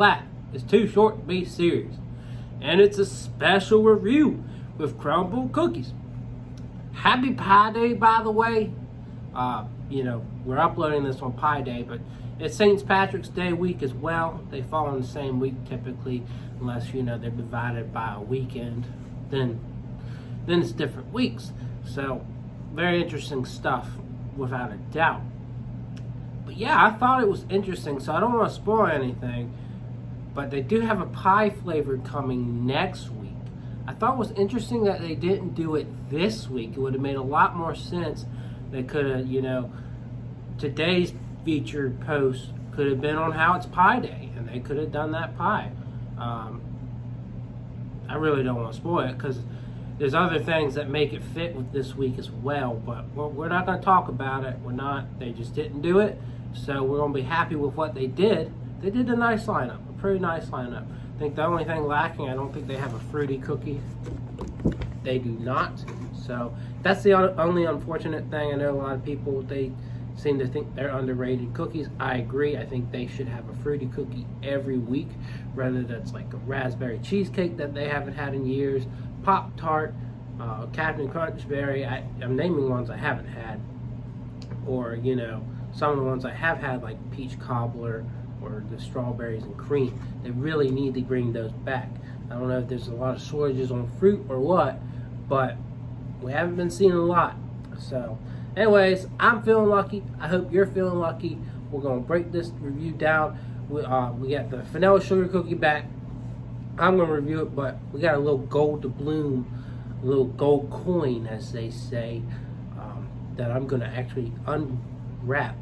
that is too short to be serious. And it's a special review with Crumbl cookies. Happy Pie Day, by the way. You know, we're uploading this on Pie Day, but it's St. Patrick's Day week as well. They fall in the same week typically, unless, you know, they're divided by a weekend. Then it's different weeks. So, very interesting stuff, without a doubt. But yeah, I thought it was interesting, so I don't want to spoil anything. But they do have a pie flavor coming next week. I thought it was interesting that they didn't do it this week. It would have made a lot more sense. They could have, you know, today's featured post could have been on how it's Pie Day, and they could have done that pie. I really don't want to spoil it because there's other things that make it fit with this week as well, but we're not going to talk about it. We're not. They just didn't do it, so we're going to be happy with what they did. They did a nice lineup, a pretty nice lineup. I think the only thing lacking, I don't think they have a fruity cookie. They do not. So that's the only unfortunate thing. I know a lot of people, they seem to think they're underrated cookies. I agree. I think they should have a fruity cookie every week, whether that's like a raspberry cheesecake that they haven't had in years, Pop-Tart, Captain Crunch Berry. I'm naming ones I haven't had, or, you know, some of the ones I have had, like peach cobbler or the strawberries and cream. They really need to bring those back. I don't know if there's a lot of shortages on fruit or what, but we haven't been seeing a lot. So anyways, I'm feeling lucky. I hope you're feeling lucky. We're going to break this review down. We got the vanilla sugar cookie back. I'm going to review it, but we got a little gold doubloon, a little gold coin, as they say, that I'm going to actually unwrap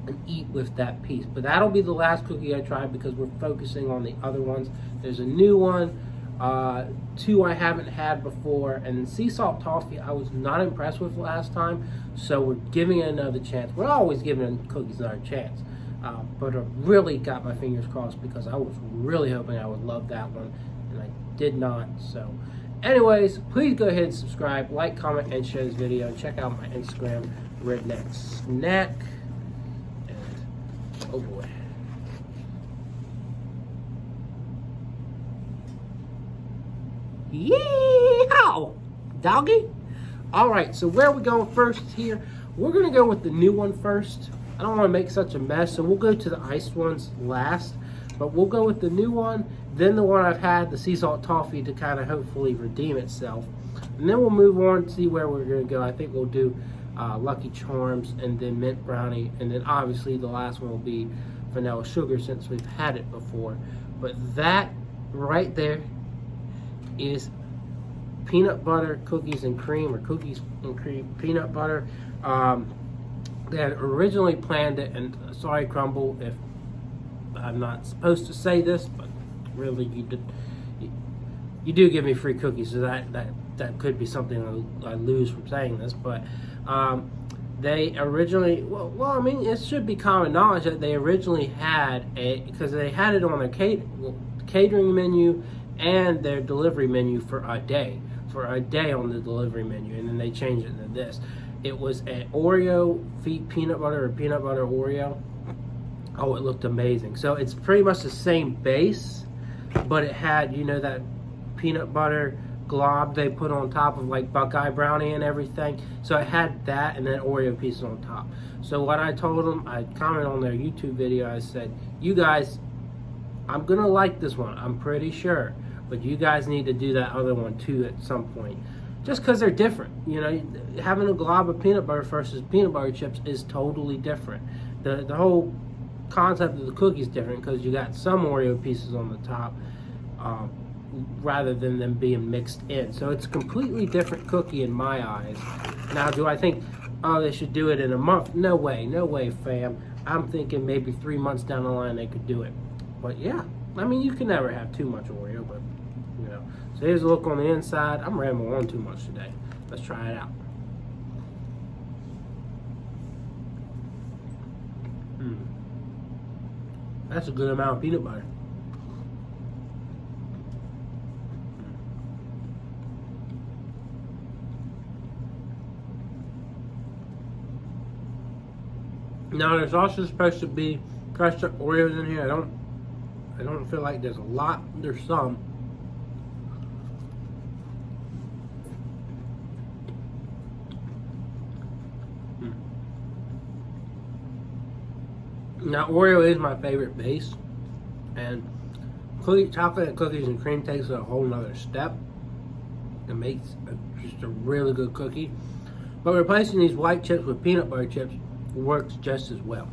and eat with that piece. But that'll be the last cookie I try because we're focusing on the other ones. There's a new one, two I haven't had before, and sea salt toffee I was not impressed with last time, so we're giving it another chance. We're always giving cookies another chance, but I really got my fingers crossed because I was really hoping I would love that one, and I did not. So anyways, please go ahead and subscribe, like, comment, and share this video, and check out my Instagram, Redneck Snack. Oh boy. Yeehaw! Doggy! Alright, so where are we going first here? We're going to go with the new one first. I don't want to make such a mess, so we'll go to the iced ones last. But we'll go with the new one, then the one I've had, the sea salt toffee, to kind of hopefully redeem itself. And then we'll move on and see where we're going to go. I think we'll do Lucky Charms, and then mint brownie, and then obviously the last one will be vanilla sugar since we've had it before. But that right there is peanut butter cookies and cream, or cookies and cream peanut butter. They had originally planned it, and sorry Crumbl if I'm not supposed to say this, but really you do give me free cookies, so that could be something I lose from saying this, but they originally, well, I mean, it should be common knowledge that they originally had because they had it on their catering menu and their delivery menu for a day on the delivery menu, and then they changed it to this. It was an Oreo peanut butter, or peanut butter Oreo. Oh, it looked amazing. So it's pretty much the same base, but it had, you know, that peanut butter glob they put on top of like Buckeye brownie and everything. So it had that and then Oreo pieces on top. So what I told them, I commented on their YouTube video, I said, you guys, I'm gonna like this one, I'm pretty sure, but you guys need to do that other one too at some point, just because they're different. You know, having a glob of peanut butter versus peanut butter chips is totally different. The whole concept of the cookie is different because you got some Oreo pieces on the top, rather than them being mixed in. So it's a completely different cookie in my eyes. Now, do I think, oh, they should do it in a month? No way, fam. I'm thinking maybe 3 months down the line they could do it. But yeah, I mean, you can never have too much Oreo, but, you know. So here's a look on the inside. I'm rambling on too much today. Let's try it out. That's a good amount of peanut butter. Now there's also supposed to be crushed up Oreos in here. I don't feel like there's a lot. There's some. Now, Oreo is my favorite base, and chocolate and cookies and cream takes it a whole nother step. It makes just a really good cookie. But replacing these white chips with peanut butter chips works just as well.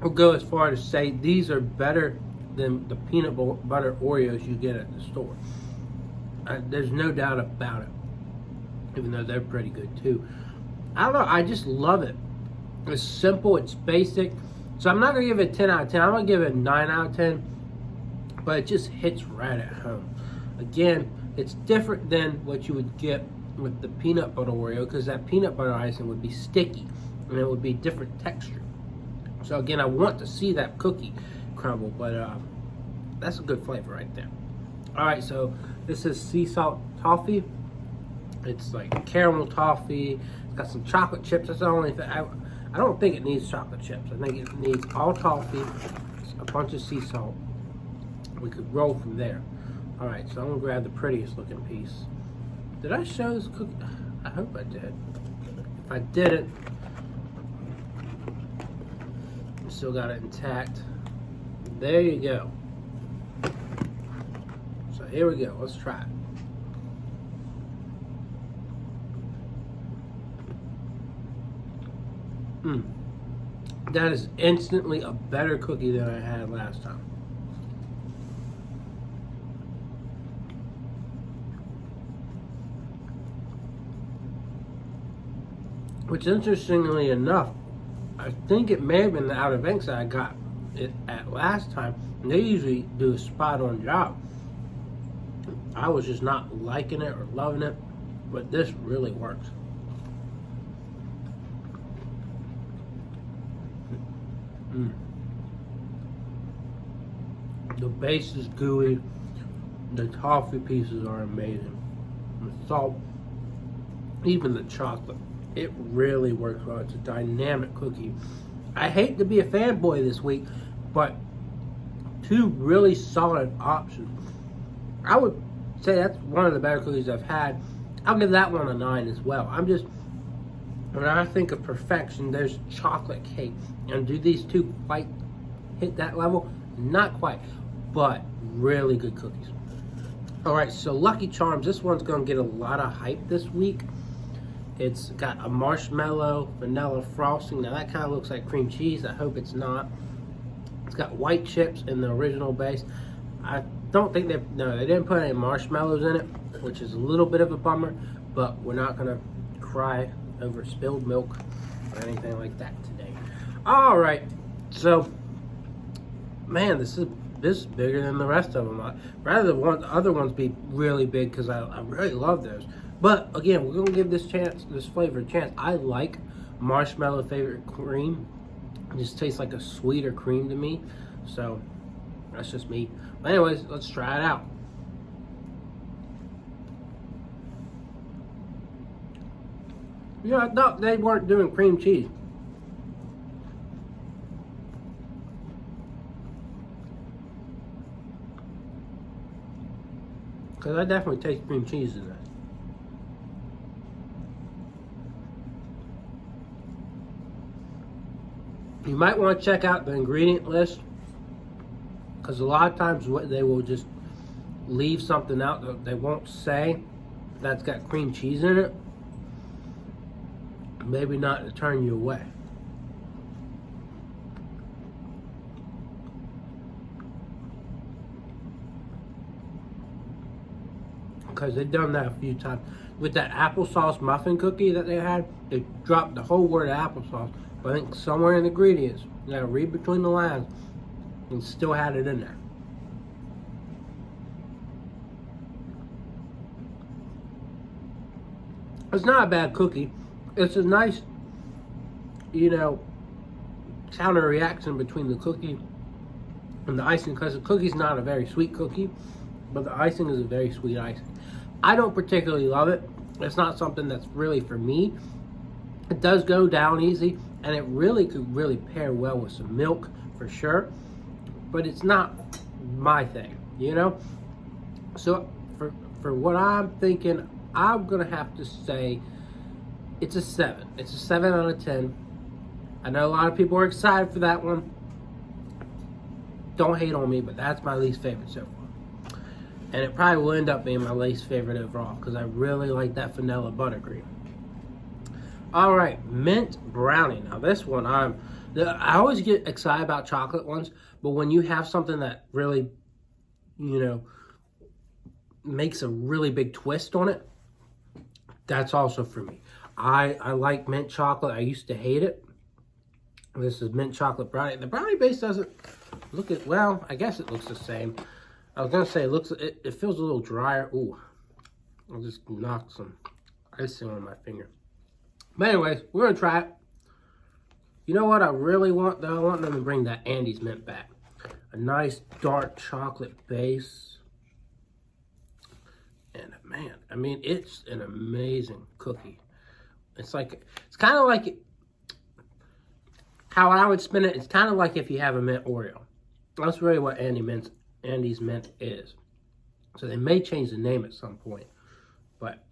I'll go as far as to say these are better than the peanut butter Oreos you get at the store. There's no doubt about it. Even though they're pretty good too. I don't know, I just love it. It's simple, it's basic. So I'm not gonna give it a 10 out of 10. I'm gonna give it a 9 out of 10. But it just hits right at home. Again, it's different than what you would get with the peanut butter Oreo, because that peanut butter icing would be sticky and it would be different texture. So again, I want to see that cookie crumble, but that's a good flavor right there. All right, so this is sea salt toffee. It's like caramel toffee. It's got some chocolate chips. That's the only thing. I don't think it needs chocolate chips. I think it needs all toffee, a bunch of sea salt. We could roll from there. All right, so I'm gonna grab the prettiest looking piece. Did I show this cookie? I hope I did. If I didn't, I still got it intact. There you go. So here we go. Let's try it. That is instantly a better cookie than I had last time. Which, interestingly enough, I think it may have been the Outer Banks that I got it at last time. And they usually do a spot-on job. I was just not liking it or loving it, but this really works. The base is gooey. The toffee pieces are amazing. The salt, even the chocolate, it really works well. It's a dynamic cookie. I hate to be a fanboy this week, but two really solid options. I would say that's one of the better cookies I've had. I'll give that one a 9 as well. When I think of perfection, there's chocolate cake. And do these two quite hit that level? Not quite, but really good cookies. All right, so Lucky Charms, this one's gonna get a lot of hype this week. It's got a marshmallow vanilla frosting. Now that kind of looks like cream cheese. I hope it's not. It's got white chips in the original base. I don't think they didn't put any marshmallows in it, which is a little bit of a bummer, but we're not gonna cry over spilled milk or anything like that today. All right, so man, this is bigger than the rest of them. I'd rather the other ones be really big, because I really love those. But again, we're gonna give this flavor a chance. I like marshmallow favorite cream. It just tastes like a sweeter cream to me. So that's just me. But anyways, let's try it out. Yeah, I thought they weren't doing cream cheese. Because I definitely taste cream cheese in this. You might want to check out the ingredient list, because a lot of times they will just leave something out that they won't say that's got cream cheese in it. Maybe not to turn you away. Because they've done that a few times. With that applesauce muffin cookie that they had, they dropped the whole word applesauce. But I think somewhere in the ingredients, you gotta read between the lines, and still had it in there. It's not a bad cookie. It's a nice, counter reaction between the cookie and the icing, because the cookie's not a very sweet cookie, but the icing is a very sweet icing. I don't particularly love it. It's not something that's really for me. It does go down easy, and it really could really pair well with some milk for sure. But it's not my thing, you know. So for what I'm thinking, I'm gonna have to say it's a 7. It's a 7 out of 10. I know a lot of people are excited for that one. Don't hate on me, but that's my least favorite so far. And it probably will end up being my least favorite overall because I really like that vanilla buttercream. All right, mint brownie. Now this one, I always get excited about chocolate ones, but when you have something that really, you know, makes a really big twist on it, that's also for me. I like mint chocolate. I used to hate it. This is mint chocolate brownie. The brownie base doesn't look it, well, I guess it looks the same. I was gonna say it feels a little drier. Ooh, I'll just knock some icing on my finger. But anyways, we're gonna try it. You know what I really want though? I want them to bring that Andes mint back. A nice dark chocolate base. And man, I mean, it's an amazing cookie. It's kind of like how I would spin it. It's kind of like if you have a mint Oreo. That's really what Andes mint is. So they may change the name at some point, but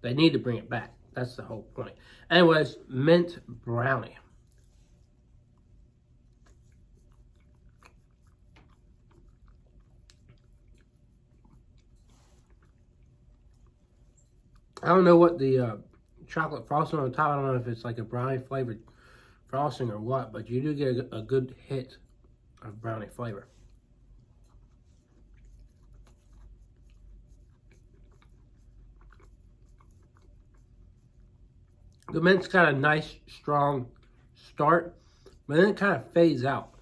they need to bring it back. That's the whole point. Anyways, mint brownie. I don't know what the chocolate frosting on top, I don't know if it's like a brownie flavored frosting or what, but you do get a good hit of brownie flavor. The mint's got a nice, strong start, but then it kind of fades out.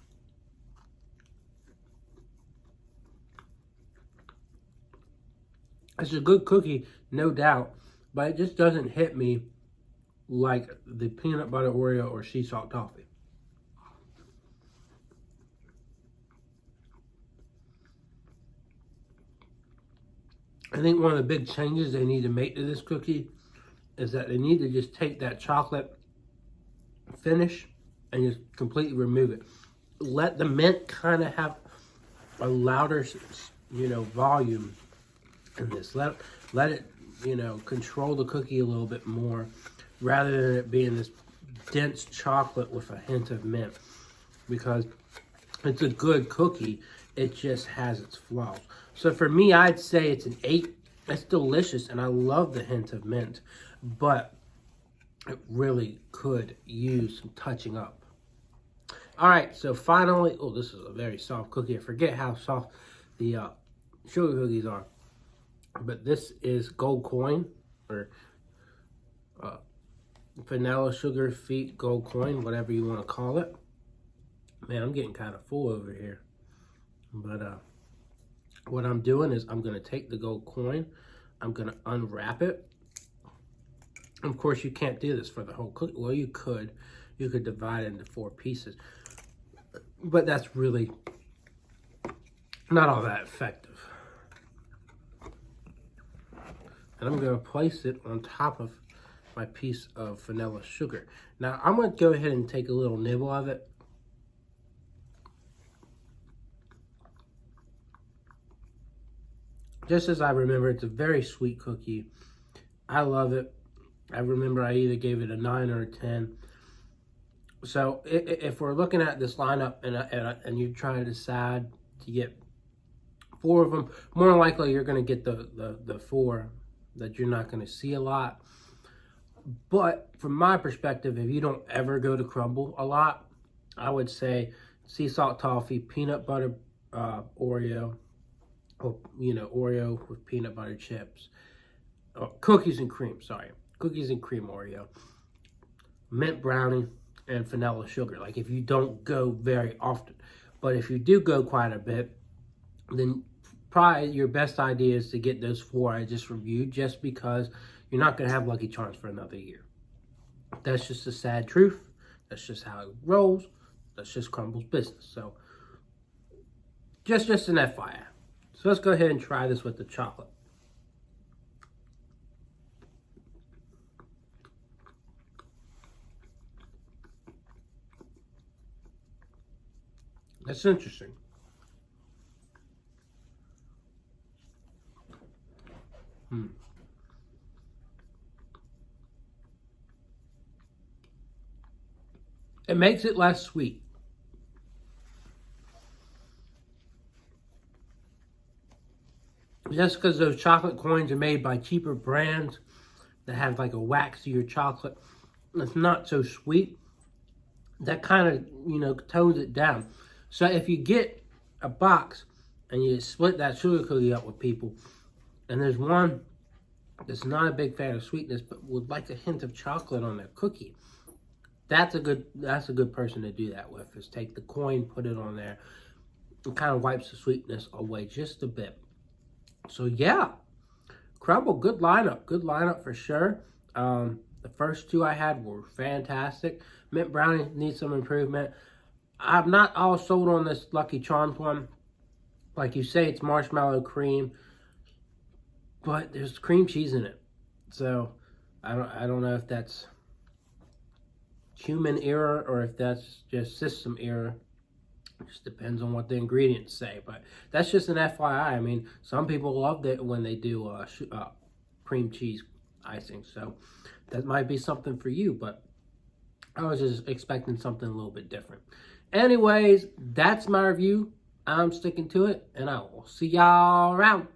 It's a good cookie, no doubt, but it just doesn't hit me like the peanut butter Oreo or sea salt toffee. I think one of the big changes they need to make to this cookie is that they need to just take that chocolate finish and just completely remove it. Let the mint kind of have a louder, you know, volume in this. Let it, you know, control the cookie a little bit more rather than it being this dense chocolate with a hint of mint, because it's a good cookie. It just has its flaws. So for me, I'd say it's an 8. It's delicious, and I love the hint of mint, but it really could use some touching up. All right, so finally, oh, this is a very soft cookie. I forget how soft the sugar cookies are, but this is gold coin, or vanilla sugar feet gold coin, whatever you want to call it. Man, I'm getting kind of full over here. But what I'm doing is I'm going to take the gold coin. I'm going to unwrap it. Of course, you can't do this for the whole cookie. Well, you could. You could divide it into 4 pieces. But that's really not all that effective. And I'm going to place it on top of my piece of vanilla sugar. Now, I'm going to go ahead and take a little nibble of it. Just as I remember, it's a very sweet cookie. I love it. I remember I either gave it a 9 or a 10. So if we're looking at this lineup and you're trying to decide to get 4 of them, more than likely you're going to get the 4 that you're not going to see a lot. But from my perspective, if you don't ever go to Crumbl a lot, I would say sea salt toffee, peanut butter Oreo, or, you know, Oreo with peanut butter chips, cookies and cream, cookies and cream Oreo, mint brownie, and vanilla sugar. Like if you don't go very often, but if you do go quite a bit, then probably your best idea is to get those 4 I just reviewed, just because you're not going to have Lucky Charms for another year. That's just the sad truth. That's just how it rolls. That's just Crumbl's business. So just an FYI. So let's go ahead and try this with the chocolate. That's interesting. It makes it less sweet. Just because those chocolate coins are made by cheaper brands that have like a waxier chocolate, it's not so sweet. That kind of, tones it down. So if you get a box and you split that sugar cookie up with people, and there's one that's not a big fan of sweetness but would like a hint of chocolate on their cookie, that's a good person to do that with. Is take the coin, put it on there, and kind of wipes the sweetness away just a bit. So yeah, Crumbl, good lineup for sure. The first two I had were fantastic. Mint Brownie needs some improvement. I'm not all sold on this Lucky Charms one. Like you say, it's marshmallow cream, but there's cream cheese in it. So I don't know if that's human error or if that's just system error. It just depends on what the ingredients say. But that's just an FYI. I mean, some people love it when they do cream cheese icing. So that might be something for you, but I was just expecting something a little bit different. Anyways, that's my review. I'm sticking to it, and I will see y'all around.